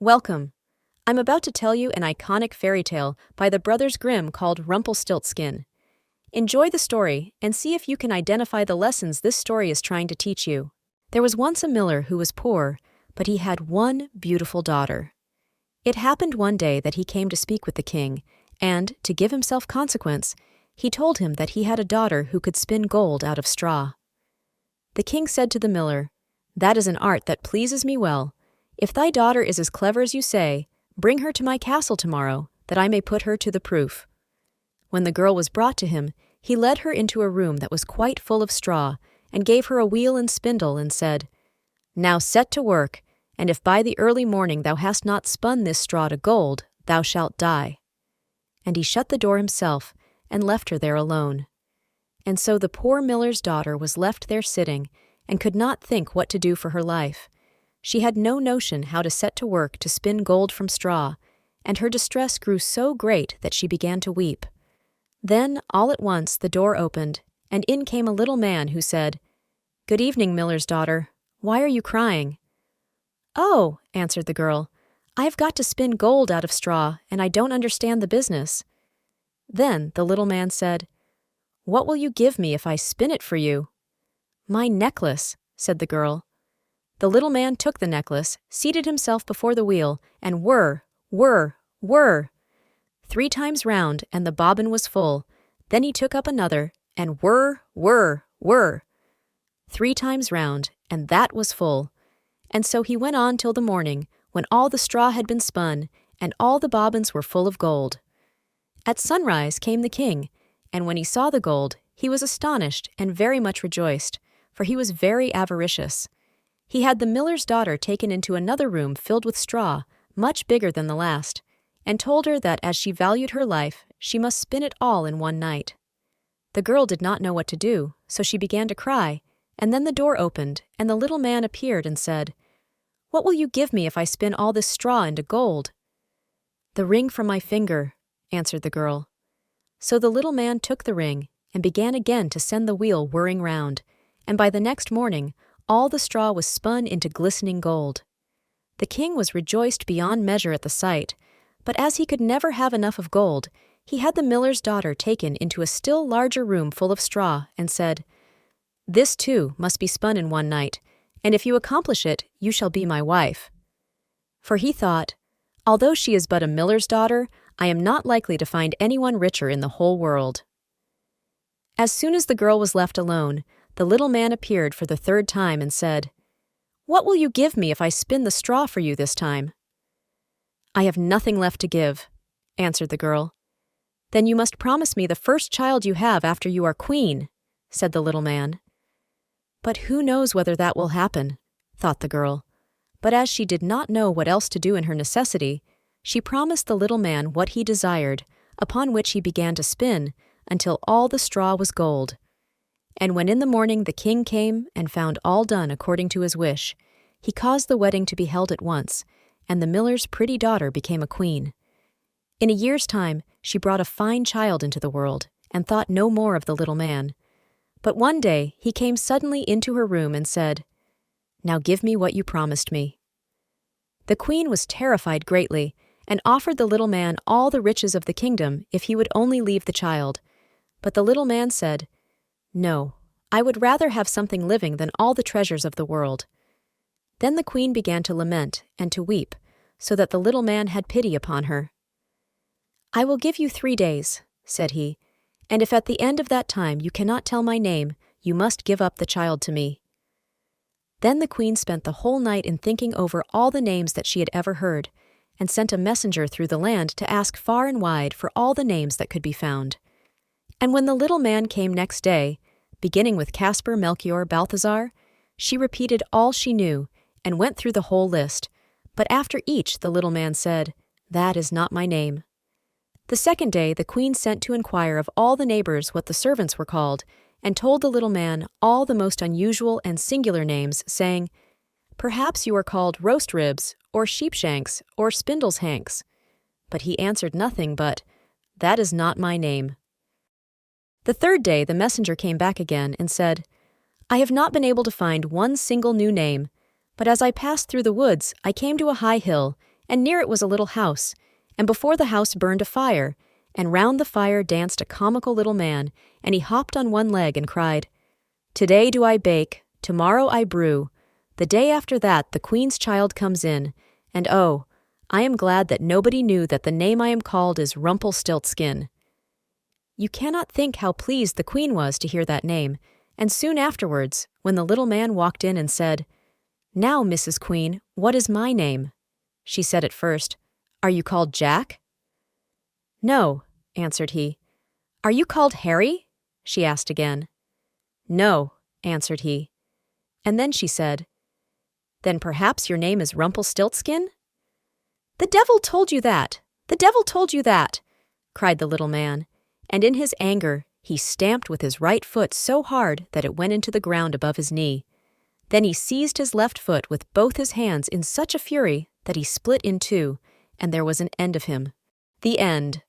Welcome. I'm about to tell you an iconic fairy tale by the Brothers Grimm called Rumpelstiltskin. Enjoy the story and see if you can identify the lessons this story is trying to teach you. There was once a miller who was poor, but he had one beautiful daughter. It happened one day that he came to speak with the king, and, to give himself consequence, he told him that he had a daughter who could spin gold out of straw. The king said to the miller, "That is an art that pleases me well. If thy daughter is as clever as you say, bring her to my castle tomorrow, that I may put her to the proof." When the girl was brought to him, he led her into a room that was quite full of straw, and gave her a wheel and spindle, and said, "Now set to work, and if by the early morning thou hast not spun this straw to gold, thou shalt die." And he shut the door himself, and left her there alone. And so the poor miller's daughter was left there sitting, and could not think what to do for her life. She had no notion how to set to work to spin gold from straw, and her distress grew so great that she began to weep. Then, all at once, the door opened, and in came a little man who said, "Good evening, miller's daughter. Why are you crying?" "Oh," answered the girl, "I have got to spin gold out of straw, and I don't understand the business." Then the little man said, "What will you give me if I spin it for you?" "My necklace," said the girl. The little man took the necklace, seated himself before the wheel, and whir, whir, whir. 3 times round, and the bobbin was full. Then he took up another, and whir, whir, whir. 3 times round, and that was full. And so he went on till the morning, when all the straw had been spun, and all the bobbins were full of gold. At sunrise came the king, and when he saw the gold, he was astonished and very much rejoiced, for he was very avaricious. He had the miller's daughter taken into another room filled with straw, much bigger than the last, and told her that as she valued her life, she must spin it all in one night. The girl did not know what to do, so she began to cry, and then the door opened, and the little man appeared and said, "What will you give me if I spin all this straw into gold?" "The ring from my finger," answered the girl. So the little man took the ring, and began again to send the wheel whirring round, and by the next morning, all the straw was spun into glistening gold. The king was rejoiced beyond measure at the sight, but as he could never have enough of gold, he had the miller's daughter taken into a still larger room full of straw, and said, "This, too, must be spun in one night, and if you accomplish it, you shall be my wife." For he thought, "Although she is but a miller's daughter, I am not likely to find anyone richer in the whole world." As soon as the girl was left alone, the little man appeared for the 3rd time and said, "What will you give me if I spin the straw for you this time?" "I have nothing left to give," answered the girl. "Then you must promise me the first child you have after you are queen," said the little man. "But who knows whether that will happen," thought the girl. But as she did not know what else to do in her necessity, she promised the little man what he desired, upon which he began to spin, until all the straw was gold. And when in the morning the king came and found all done according to his wish, he caused the wedding to be held at once, and the miller's pretty daughter became a queen. In a year's time, she brought a fine child into the world, and thought no more of the little man. But one day he came suddenly into her room and said, "Now give me what you promised me." The queen was terrified greatly, and offered the little man all the riches of the kingdom if he would only leave the child. But the little man said, "No, I would rather have something living than all the treasures of the world." Then the queen began to lament and to weep, so that the little man had pity upon her. "I will give you 3 days," said he, "and if at the end of that time you cannot tell my name, you must give up the child to me." Then the queen spent the whole night in thinking over all the names that she had ever heard, and sent a messenger through the land to ask far and wide for all the names that could be found. And when the little man came next day, beginning with Caspar, Melchior, Balthazar, she repeated all she knew, and went through the whole list, but after each the little man said, "That is not my name." The 2nd day the queen sent to inquire of all the neighbors what the servants were called, and told the little man all the most unusual and singular names, saying, "Perhaps you are called Roast Ribs, or Sheepshanks, or Spindles Hanks." But he answered nothing but, "That is not my name." The 3rd day the messenger came back again and said, "I have not been able to find one single new name, but as I passed through the woods I came to a high hill, and near it was a little house, and before the house burned a fire, and round the fire danced a comical little man, and he hopped on one leg and cried, "Today do I bake, tomorrow I brew, the day after that the queen's child comes in, and oh, I am glad that nobody knew that the name I am called is Rumpelstiltskin." You cannot think how pleased the queen was to hear that name, and soon afterwards, when the little man walked in and said, "Now, Mrs. Queen, what is my name?" she said at first, "Are you called Jack?" "No," answered he. "Are you called Harry?" she asked again. "No," answered he. And then she said, "Then perhaps your name is Rumpelstiltskin?" "The devil told you that! The devil told you that!" cried the little man, and in his anger he stamped with his right foot so hard that it went into the ground above his knee. Then he seized his left foot with both his hands in such a fury that he split in two, and there was an end of him. The end.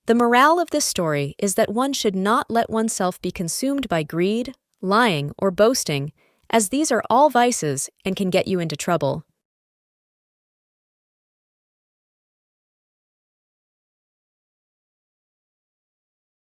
The morale of this story is that one should not let oneself be consumed by greed, lying, or boasting, as these are all vices and can get you into trouble.